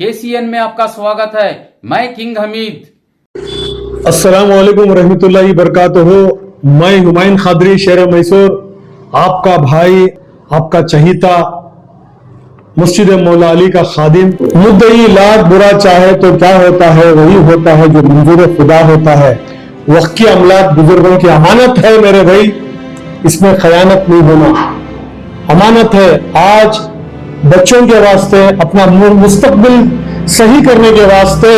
KCN में आपका स्वागत है। मैं किंग हमीद। अस्सलाम वालेकुम रहमतुल्लाहि बरकातुहू। मैं हुमायूं खादरी शहर मैसूर, आपका भाई, आपका चहीता, मस्जिद मौला अली का खादिम। मुद्दई लाख बुरा चाहे तो क्या होता है, वही होता है जो मंजूर खुदा होता है। वक्त की अमलाक बुजुर्गों की अमानत है मेरे भाई, इसमें खयानत नहीं होना। अमानत है। आज बच्चों के वास्ते, अपना मुस्तकबिल सही करने के वास्ते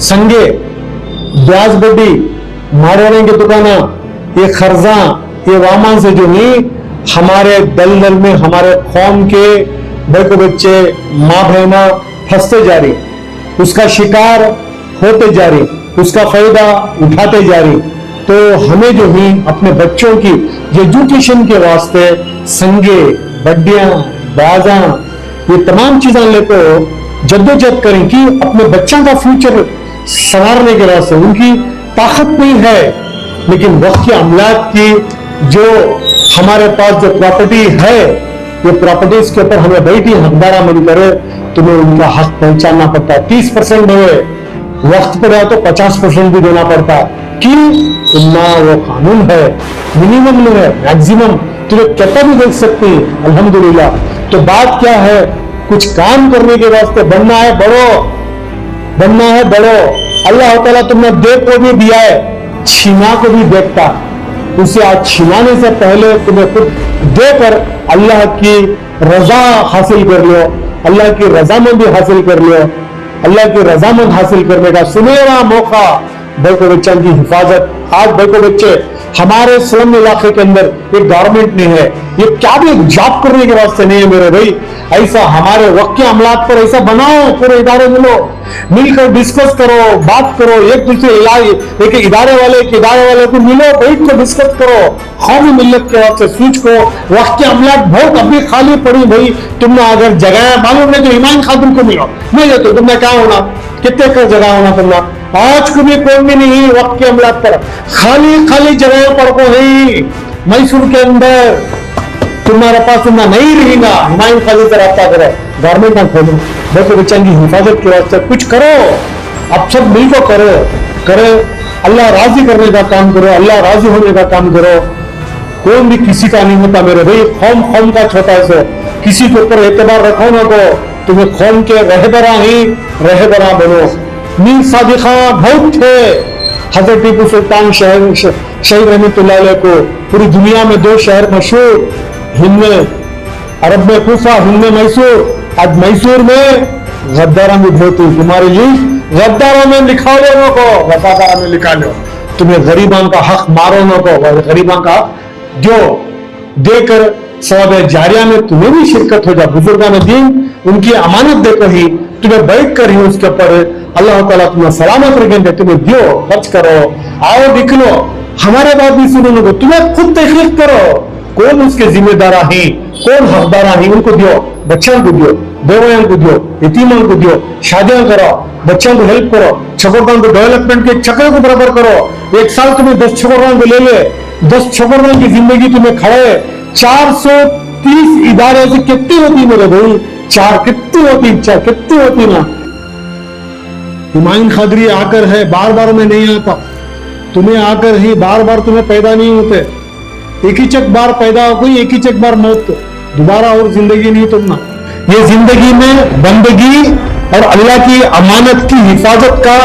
संगे ब्याज बड्डी, मारवाड़े की दुकाना, ये खर्जा, ये वामान से जो नहीं, हमारे दलदल में हमारे कौम के बड़े बच्चे, माँ बहना फंसते जा रही, उसका शिकार होते जा रही, उसका फायदा उठाते जा रही। तो हमें जो ही अपने बच्चों की एजुकेशन के वास्ते संगे बड्डियां, बाजा, ये तमाम चीजें लेकर जद्दोजहद करें कि अपने बच्चों का फ्यूचर संवारने के वास्ते। उनकी ताकत नहीं है, लेकिन वक्त के अमलाक की जो हमारे पास जो प्रॉपर्टी है, ये प्रॉपर्टीज के ऊपर हमें बैठी हकदारा मन करे, तुम्हें उनका हक पहचानना पड़ता है। 30% हुए वक्त पर आओ तो 50% भी देना पड़ता है कि इतना वो कानून है, मिनिमम नहीं है, मैक्सिमम तुम्हें कितना भी देख सकती है। अल्हम्दुलिल्लाह। तो बात क्या है, कुछ काम करने के वास्ते बनना है बड़ो, बनना है बड़ो। अल्लाह ताला तुमने दे को भी दिया है, छीना को भी देखता। उसे आज छीनाने से पहले तुम्हें खुद देकर अल्लाह की रजा हासिल कर लो, अल्लाह की रजामंदी हासिल कर लो। अल्लाह की रजामंद हासिल करने का सुनहरा मौका, बड़े बच्चों की हिफाजत। आज बड़े बच्चे हमारे स्लम इलाके के अंदर एक गवर्नमेंट नहीं है, ये क्या भी जॉब करने के वास्ते नहीं है मेरे भाई। ऐसा हमारे वक्त के अमलाक पर ऐसा बनाओ, पूरे इदारे मिलो, मिलकर डिस्कस करो, बात करो, एक दूसरे एक इदारे वाले को मिलो, बैठ कर डिस्कस करो, कौमी मिल्लत के वास्ते सूझ को। वक्त के अमलाक बहुत अभी खाली पड़ी भाई, तुमने अगर जगह मालूम नहीं तो ईमान खादुम को मिलो, नहीं तो तुमने क्या होना, कितने का जगह होना तुमने। आज को भी कोई भी नहीं वक्त के अमलाक पर, खाली खाली जगह पर को है मैसूर के अंदर। तुम्हारे पास तुम्हारा नहीं रहेगा, हुमायूं खादी से रब्ता करो, गवर्नमेंट ना खोलो, बच्चे बच्चों की हिफाजत के वास्ते कुछ करो। अब सब मिलकर करो, अल्लाह राजी करने का काम करो, अल्लाह राजी होने का काम करो। कोई भी किसी का नहीं होता मेरे भाई, कौम का छोटा से किसी के ऊपर एतबार रखो ना को, तुम्हें कौम के रहबरा बनो। मीर सादिका बहुत थे, हजरत टीपू सुल्तान शहीद रहमतुल्लाह अलैह को पूरी दुनिया में 2 शहर मशहूर, हिंद में अरब में कूफा, हिंद में मैसूर। आज मैसूर में गद्दारा में बहुत, तुम्हारे लिए गद्दारों में लिखा लो नो को, वफादारा में लिखा लो। तुम्हें गरीबान का हक मारो नो को, गरीबान का जो देकर सवाब जारिया में तुम्हें भी शिरकत हो जाए। बुजुर्गान दीन उनकी अमानत देकर ही तुम्हें बैठ कर ही उसके ऊपर अल्लाह ताला तुम्हें सलामत रखेंगे। तुम्हें दियो, खर्च करो, आओ निकलो, हमारे बात भी सुनो, तुम्हें खुद तहकीक करो, कौन उसके जिम्मेदार है, कौन हकदार है, उनको दियो, बच्चों को दियो, बेवयां को दियो, यतीमों को दियो, शादियां करो, बच्चों को हेल्प करो, छोकरों को डेवलपमेंट के चक्कर को बराबर करो। 1 साल तुम्हें 10 छोकरों को ले ले, 10 छोकरों की जिंदगी तुम्हें खड़े 430 इदारे से कितनी होती मेरे भाई, 4 कितनी होती ना। हुमायूं खादरी आकर है, बार बार में नहीं आता, तुम्हें आकर ही बार बार तुम्हें पैदा नहीं होते। एक ही चक बार पैदा हो गई, एक ही चक बार मौत, दोबारा और जिंदगी नहीं तुमना। ये जिंदगी में बंदगी और अल्लाह की अमानत की हिफाजत का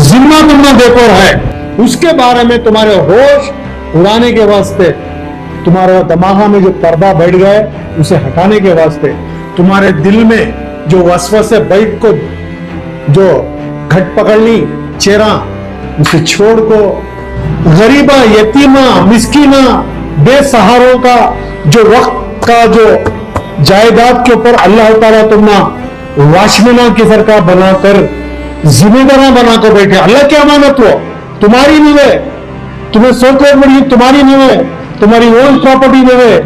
जिम्मा तुमने देखो है, उसके बारे में तुम्हारे होश उड़ाने के वास्ते, तुम्हारे दिमाग में जो पर्दा बैठ गए उसे हटाने के वास्ते, तुम्हारे दिल में जो वसवसे बैठ को जो घट पकड़नी चेहरा, उसे छोड़ को गरीबा, यतीमा, मिस्कीना, बेसहारों का जो वक्त का जो जायदाद के ऊपर अल्लाह ताला तुमना वाशमिना की सरकार बनाकर जिम्मेदारा बनाकर बैठे। अल्लाह की अमानत हो, तुम्हारी नहीं है, तुम्हें 100 करोड़ बड़ी तुम्हारी नहीं है, तुम्हारी ओन प्रॉपर्टी नहीं है,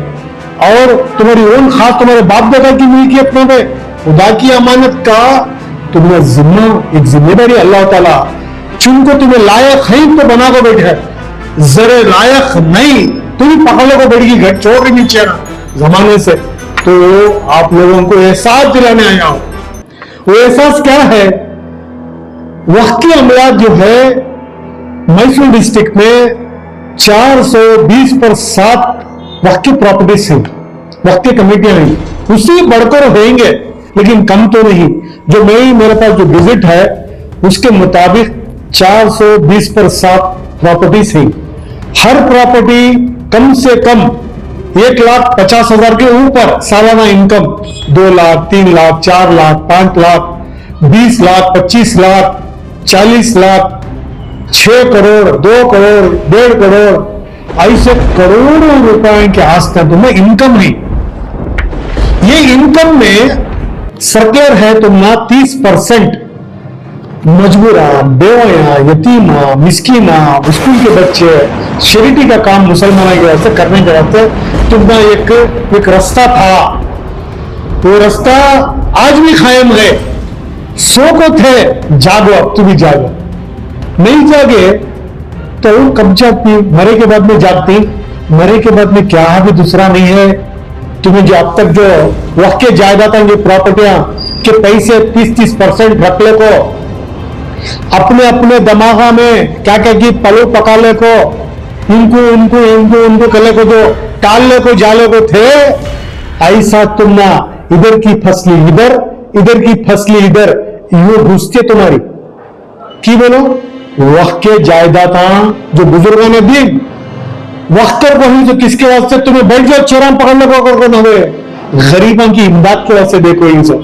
और तुम्हारी ओन खास तुम्हारे बाप दादा की मिल्कियत नहीं है। खुदा की अमानत का तुम्हें जिम्मा, एक जिम्मेदारी अल्लाह ताला जिनको तुम्हें लायक है तो बना को बैठे, जरे लायक नहीं तुम पकड़ो को बैठी घट छोड़ के नीचे जमाने से। तो आप लोगों को एहसास दिलाने आया हूं, वो एहसास क्या है? वक्की अमला जो है मैसूर डिस्ट्रिक्ट में 420 पर 7 वक्की प्रॉपर्टीज हैं, वक्की कमेटियां हैं, उससे बढ़कर होंगे, लेकिन कम तो नहीं। जो मेरे पास जो विजिट है उसके मुताबिक 420 पर 7 प्रॉपर्टीज हैं। हर प्रॉपर्टी कम से कम 1,50,000 के ऊपर सालाना इनकम 2 लाख, 3 लाख, 4 लाख, 5 लाख, 20 लाख, 25 लाख, 40 लाख, 6 करोड़, 2 करोड़, 1.5 करोड़, ऐसे करोड़ों रुपए के आसपास तुम्हें इनकम है। ये इनकम में सर्कुलर है तुम्हारा 30% मजबूरा, बेवया, यतीमा, मिस्कीना, स्कूल के बच्चे, चैरिटी का काम मुसलमानों के वास्ते करने के वास्ते तुम्हारा एक रास्ता था। वो रास्ता आज भी कायम है। सो को थे, जागो, अब तुम भी जागो। नहीं जागे तो कब जागती? मरे के बाद में जागती। मरे के बाद में क्या भी दूसरा नहीं है। तुम्हें जो अब तक जो वक्त के जायदाद की प्रॉपर्टियां के पैसे 30% रख ले को, अपने अपने दिमागा में क्या क्या की पलो पकाले को, इनको कले को जो टालने को जाले को थे, ऐसा तुम ना इधर की फसली इधर की फसली इधर, यूं घुसते तुम्हारी की बोलो वक्त के जायदाद जो बुजुर्गों ने दी वक्त को ही, जो किसके वास्ते तुम्हें बैठ जाओ चेराम पकड़ने को अगर न हुए, गरीबों की इमदाद के वास्ते देखो इन सब।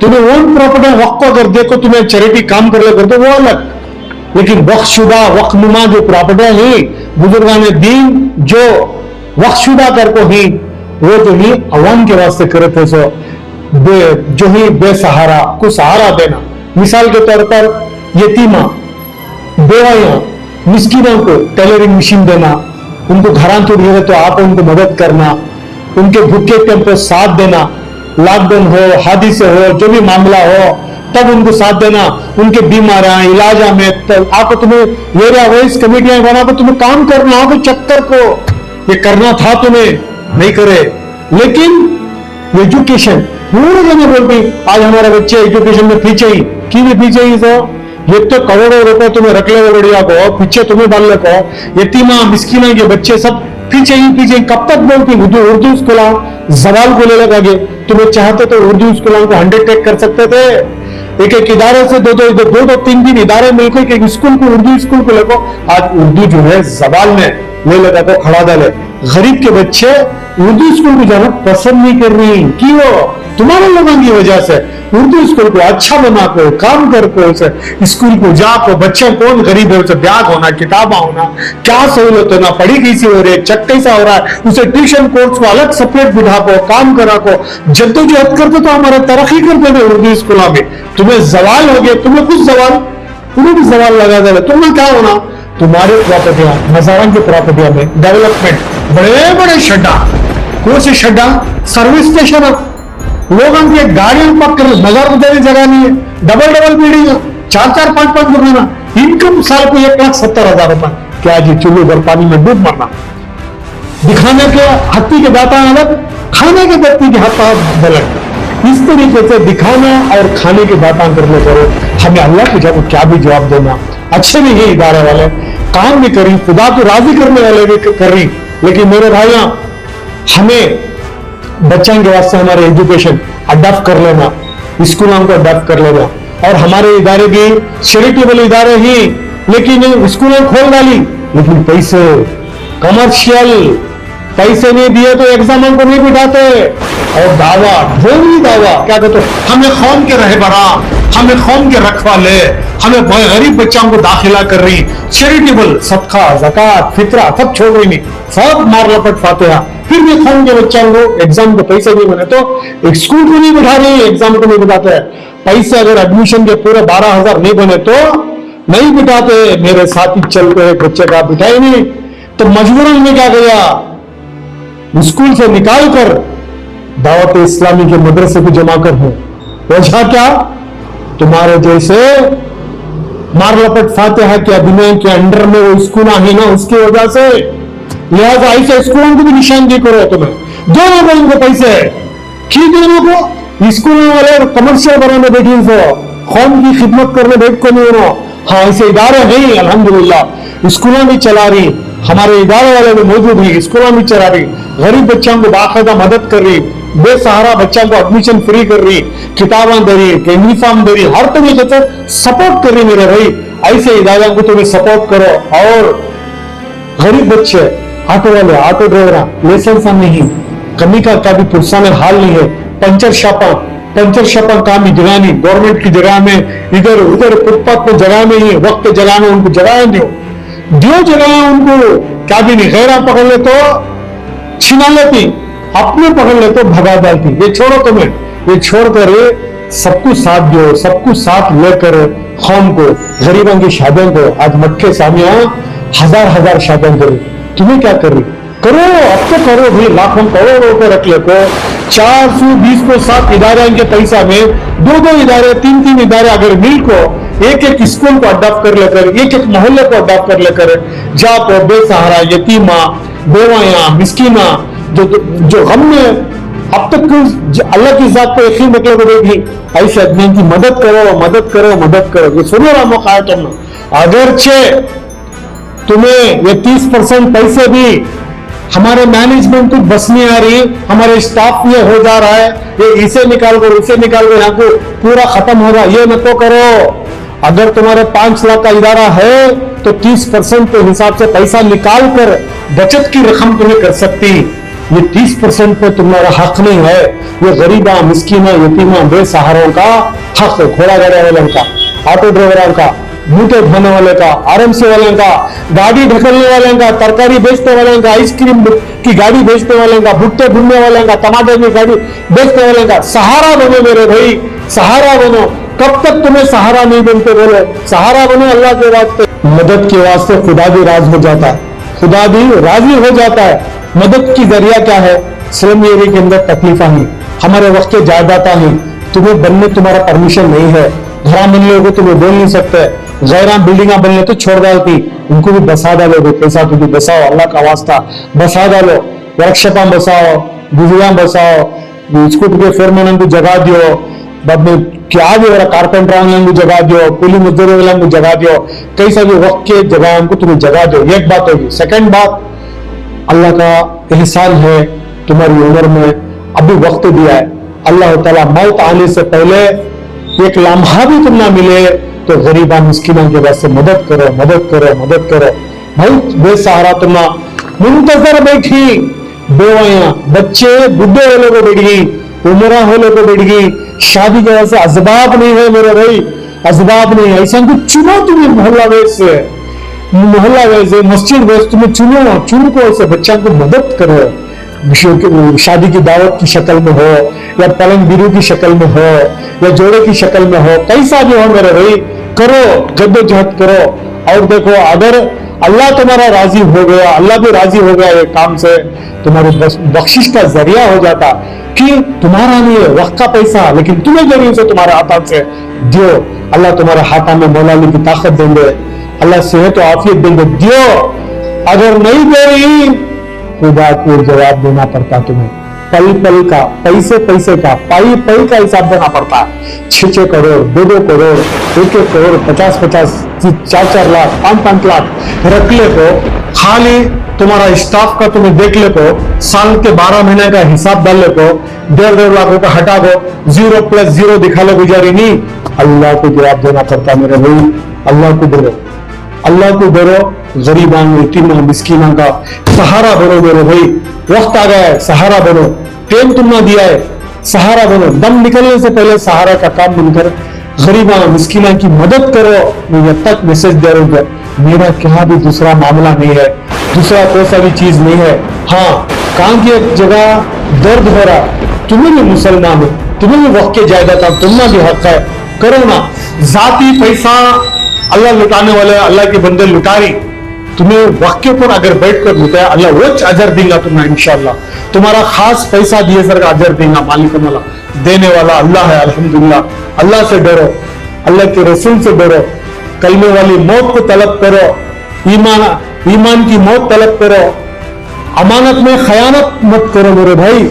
तुम्हें ओन प्रॉपर्टी वक्त को अगर देखो, तुम्हें चैरिटी काम कर ले कर दो वो अलग, लेकिन वक्तशुदा वक्तनुमा जो प्रॉपर्टियां ही बुजुर्गों ने दी, जो वक्तशुदा कर को ही वो जो ही अवाम के वास्ते करे थे, सो जो ही बेसहारा को सहारा देना। मिसाल के तौर पर यतीमा, बेवाया, मिस्किनों को टेलरिंग मशीन देना, उनको घरां तोड़ गए तो आप उनको मदद करना, उनके भूखे टाइम पर साथ देना, लॉकडाउन हो, हादसे हो, जो भी मामला हो तब उनको साथ देना, उनके बीमारियां इलाजा में आपको तुम्हें एरिया वाइज कमेटियां बना कर तुम्हें काम करना, आपको चक्कर को ये करना था, तुम्हें नहीं करे। लेकिन एजुकेशन पूरे जने बोलती आज हमारे बच्चे एजुकेशन में पीछे ही की भी पीछे ही, तो ये तो करोड़ों रुपए तुम्हें रख ले बढ़िया को, पीछे तुम्हें डालने को, यतीमा मिस्किना के बच्चे सब पीछे ही। कब तक बोलती उर्दू स्कूल जवाल को ले लगागे, तुम्हें चाहते तो उर्दू स्कूलों को अंडरटेक कर सकते थे। एक एक इदारे से दो 3 इदारे मिलकर एक स्कूल को उर्दू स्कूल को लेको, आज उर्दू जो है जवाल में ले लगा को खड़ा डाले। गरीब के बच्चे उर्दू स्कूल में जाना पसंद नहीं कर रही, क्यों? तुम्हारे लोगों की वजह से। उर्दू स्कूल को अच्छा बना को, काम कर को, स्कूल को जा को, बच्चे कौन गरीब है उसे बैग होना, किताबा होना, क्या सहूलत होना, पढ़ी कैसी हो रही है, चक कैसा हो रहा है, उसे ट्यूशन कोर्स को अलग सेपरेट बिठा को, काम करा को, जद्दोजहद करते तो हमारे तरक्की करते थे उर्दू स्कूलों में। तुम्हें सवाल हो गए, तुम्हें कुछ सवाल, तुम्हें भी सवाल लगा दे, तुम्हें क्या होना? तुम्हारे प्रॉपर्टियां, मजारों की प्रॉपर्टियां में डेवलपमेंट, बड़े बड़े शड्डा, कौन से शड्डा? सर्विस स्टेशन, लोगों की गाड़ियां पक कर मजार गुजारी जगह नहीं है, डबल बिल्डिंग, 4-4, 5-5 दुकाना, इनकम साल को 1,70,000 रुपए। क्या जी चूल्हे भर पानी में डूब मरना? दिखाने के हत्ती के दाता अलग, खाने के व्यक्ति के हाथ अलग। इस तरीके से दिखाना और खाने की बातें करने करो, हमें अल्लाह की जब क्या भी जवाब देना। अच्छे भी है इदारे वाले, काम भी करी, खुदा को राजी करने वाले भी कर रही, लेकिन मेरे भाइयों हमें बच्चों के वास्ते हमारे एजुकेशन अडॉप्ट कर लेना, स्कूलों को अडॉप्ट कर लेना, और हमारे इदारे भी चैरिटेबल इदारे ही, लेकिन स्कूलें खोल डाली, लेकिन पैसे कमर्शियल पैसे नहीं दिए तो एग्जाम को नहीं बिठाते। और दावा, ढोंगी दावा क्या कहते, हमें कौम के रहबरा, हमें कौम के रखवाले, हमें गरीब बच्चों को दाखिला कर रही, चैरिटेबल सदका ज़कात फितरा सब छोड़ रही नहीं, सब मार लपट फातिहा, फिर भी कौम के बच्चों को एग्जाम के पैसे नहीं बने तो स्कूल को नहीं बिठा रही, एग्जाम को नहीं बिठाते। पैसे अगर एडमिशन के पूरे 12,000 नहीं बने तो नहीं बिठाते। मेरे साथी चलते बच्चे का बिठाई नहीं, तो मजबूरन में क्या गया, स्कूल से निकाल कर दावत इस्लामी के मदरसे को जमा कर है। वजह क्या? तुम्हारे जैसे मार लपट फातिहा के अभिनय के अंडर में वो स्कूल है ना, उसकी वजह से। लिहाजा ऐसे स्कूलों को भी निशानदेही करो, तुम्हें दोनों को इनको पैसे की, दोनों को स्कूल वाले कमर्शियल बनाने बैठी सो कौम की खिदमत करने बैठ को नहीं हो। हाँ, ऐसे इदारे नहीं अल्हम्दुलिल्लाह स्कूलों भी चला रही, हमारे इदारे वाले भी मौजूद है, स्कूलों भी चला रही, गरीब बच्चों को बाकायदा मदद कर रही, बेसहारा बच्चों को एडमिशन फ्री कर रही, किताबें दे रही, यूनिफॉर्म दे रही, हर तरीके से सपोर्ट कर रही। मेरे भाई ऐसे इदारों को तुम्हें सपोर्ट करो। और गरीब बच्चे, ऑटो वाले, ऑटो ड्राइवर, लाइसेंस नहीं, कमी का भी पुरसा में हाल नहीं है, पंचर शपा काम की जगह नहीं, गवर्नमेंट की जगह में इधर उधर फुटपाथ को जगह में ही, वक्त जगह में उनको जगह दो जगह उनको क्या भी नहीं। गैरा पकड़ ले तो छिना लेती, अपने पकड़ ले तो भगा डालती। ये छोड़ो तुम्हें, ये छोड़कर सबको साथ दो, सबको साथ लेकर कौम को, गरीबों की शादियों को आज मक्के सामिया हजार शादियां करो। तुम्हें क्या कर रही करो, अब तो करो भी, लाखों करोड़ रुपए रख ले को 420 को 7 इदारे के पैसा में 2 इदारे 3 इदारे अगर मिल को एक स्कूल को अडॉप्ट कर लेकर, एक मोहल्ले को अडॉप्ट कर लेकर, जहाँ पर बेसहारा, यतीमा, बेवाया, मिस्कीना जो गम में अब तक अल्लाह की जात को यकीन रखने को देगी, ऐसे आदमी की मदद करो। ये सुनहरा मौका है तुम। अगरचे तुम्हें ये 30% पैसे भी हमारे मैनेजमेंट को बस नहीं आ रही, हमारे स्टाफ ये हो जा रहा है, ये इसे निकाल कर यहाँ को पूरा खत्म हो रहा है, ये मत तो करो। अगर तुम्हारे 5 लाख का इदारा है तो 30% के हिसाब से पैसा निकाल कर बचत की रकम तुम्हें कर सकती। ये 30% पे तुम्हारा हक नहीं है, ये गरीबा, मिस्कीना, यतीमा, बेसहारों का हक है। घोड़ा गाड़ी वाले का, ऑटो ड्राइवर का, मूठे धोने वाले का, आरएमसी वाले का, गाड़ी ढकलने वाले का, तरकारी बेचने वाले का, आइसक्रीम की गाड़ी बेचने वाले का, भुट्टे भूनने वाले का, टमाटर की गाड़ी बेचने वाले का, सहारा बनो मेरे भाई, सहारा बनो। कब तक तुम्हें सहारा नहीं बनते, बोलो सहारा बनो अल्लाह के वास्ते। मदद के वास्ते खुदा भी राज हो जाता है, खुदा भी राजी हो जाता है। मदद की जरिया क्या है? स्लम एरिया के अंदर तकलीफा नहीं, हमारे वक्त के जायदाता नहीं, तुम्हें बनने तुम्हारा परमिशन नहीं है, घरा बनने को तुम्हें बोल नहीं सकते, गैरा बिल्डिंगा बनने तो छोड़ डालती, उनको भी बसा डालोगे, पैसा तो भी बसाओ, अल्लाह का वास्ता बसा डालो, वर्कशॉपा बसाओ, बिजलियां बसाओ, स्कूट के फेरमैन को जगा दियो, बाद में क्या भी हो रहा कारपेंटर वाले को जगा दियो, कुली मजदूर वाले को जगा दियो, कई सारी वक्त के जगह को तुम्हें जगा दो। एक बात होगी। सेकंड बात, अल्लाह का एहसान है तुम्हारी उम्र में अभी वक्त दिया है। अल्लाह ताला मौत आने से पहले एक लम्हा भी तुम ना मिले तो गरीबा मिस्किना के वास्ते मदद करो। भाई बेसहारा तुम मुंतजर बैठी, बेवाया, बच्चे बुढ़े वालों को बैठ गई, उमरा वालों को बैठ गई, शादी के वजह से असबाब नहीं है मेरे भाई, असबाब नहीं है। ऐसा कुछ चुनो तुम्हें मोहल्ला वैसे मस्जिद वैसे तुम्हें चुनो को ऐसे बच्चों को मदद करो, शादी की दावत की शक्ल में हो या पलंग बिरू की शक्ल में हो या जोड़े की शक्ल में हो, कैसा भी हो मेरे भाई, करो, जद्दोजहद करो। और देखो अगर अल्लाह तुम्हारा राजी हो गया, अल्लाह भी राजी हो गया ये काम से, तुम्हारी बख्शिश का जरिया हो जाता कि तुम्हारा नहीं है वक्त का पैसा, लेकिन तुम्हें जरिए से तुम्हारे हाथ से दियो, अल्लाह तुम्हारे हाथा में मौलाली की ताकत देंगे, अल्लाह सेहत और आफियत देंगे, दियो। अगर नहीं दे रही खुदा को जवाब देना पड़ता तुम्हें, पल पल का, पैसे का, पाई का हिसाब देना पड़ता है। 6 करोड़, 2 करोड़, 1 करोड़, 50 4 लाख, 5 लाख रख ले को, खाली तुम्हारा स्टाफ का तुम्हें देख ले को, साल के 12 महीने का हिसाब डाल ले को, 1.5 लाख रुपया हटा दो, 0 + 0 दिखा लो, गुजारी नहीं। अल्लाह को जवाब देना पड़ता मेरे भाई, अल्लाह को डरो, गरीबान, यतीमा, मिस्कीना का सहारा बनो मेरे भाई। वक्त आ गया है, सहारा बनो, टाइम तुमने दिया है, सहारा बनो। दम निकलने से पहले सहारा का काम बनकर गरीबा मिस्कीना की मदद करो। मैं जब तक मैसेज दे रहा हूं, मेरा क्या भी दूसरा मामला नहीं है, दूसरा कोई सा भी चीज नहीं है। हाँ, काम की एक जगह दर्द हो रहा, तुम्हें भी मुसलमान हो, तुम्हें भी वक्त के जायदाद, तुम्हारा भी हक है, करो ना। जाती पैसा अल्लाह लुटाने वाले, अल्लाह के बंदे लुटारी, तुम्हें वक्त के ऊपर अगर बैठ कर लुटाया, अल्लाह वो अजर देगा तुम्हें इंशाल्लाह। तुम्हारा खास पैसा दिए सर का अजर देगा, मालिक वाला देने वाला अल्लाह है। अल्हम्दुलिल्लाह। अल्लाह से डरो, अल्लाह के रसूल से डरो, कलमे वाली मौत को तलब करो, ईमान की मौत तलब करो, अमानत में खयानत मत करो मेरे भाई।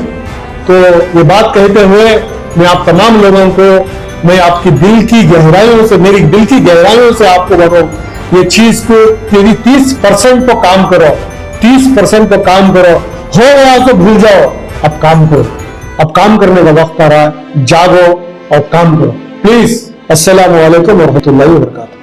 तो ये बात कहते हुए मैं आप तमाम लोगों को, मैं आपकी दिल की गहराइयों से, मेरी दिल की गहराइयों से आपको बताऊं, ये चीज को यदि 30% तो काम करो, 30% तो काम करो, हो गया तो भूल जाओ, अब काम करो। अब काम करने का वक्त आ रहा है, जागो और काम करो प्लीज। अस्सलामु अलैकुम वरहमतुल्लाहि वबरकातुहू।